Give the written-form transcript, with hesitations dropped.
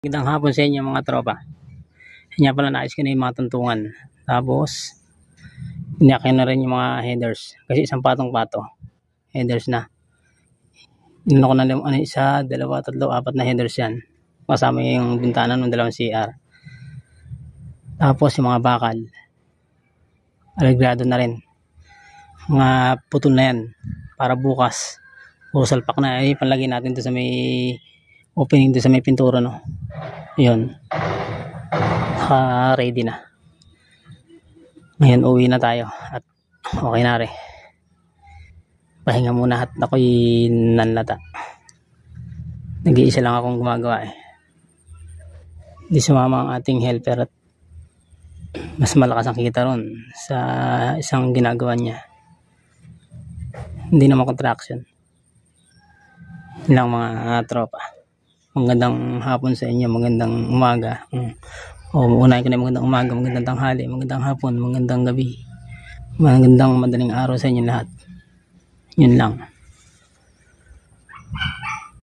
Magandang hapon sa inyo mga tropa. Kanya pala naayos ko na yung mga tuntungan. Tapos, inyakin na rin yung mga headers. Kasi isang patong-pato. Headers na. Inano ko na lang isa, dalawa, tatlo, apat na headers yan. Kasama yung bintana ng dalawang CR. Tapos yung mga bakal. Aligrado na rin. Mga putol na yan. Para bukas. O salpak na. Ay, palagay natin to sa may opening to sa may pintura, no. Yun. Ready na. Ngayon uwi na tayo at okay na rin. Pahinga muna at ako'y nanlata. Nag-iisa lang akong gumagawa eh. Di sumama ang ating helper at mas malakas ang kita ron sa isang ginagawa niya. Hindi naman contraction. Yun lang mga tropa. Magandang hapon sa inyo, magandang umaga. Unahin ko na magandang umaga, magandang tanghali, magandang hapon, magandang gabi. Magandang madaling araw sa inyo lahat. Yun lang.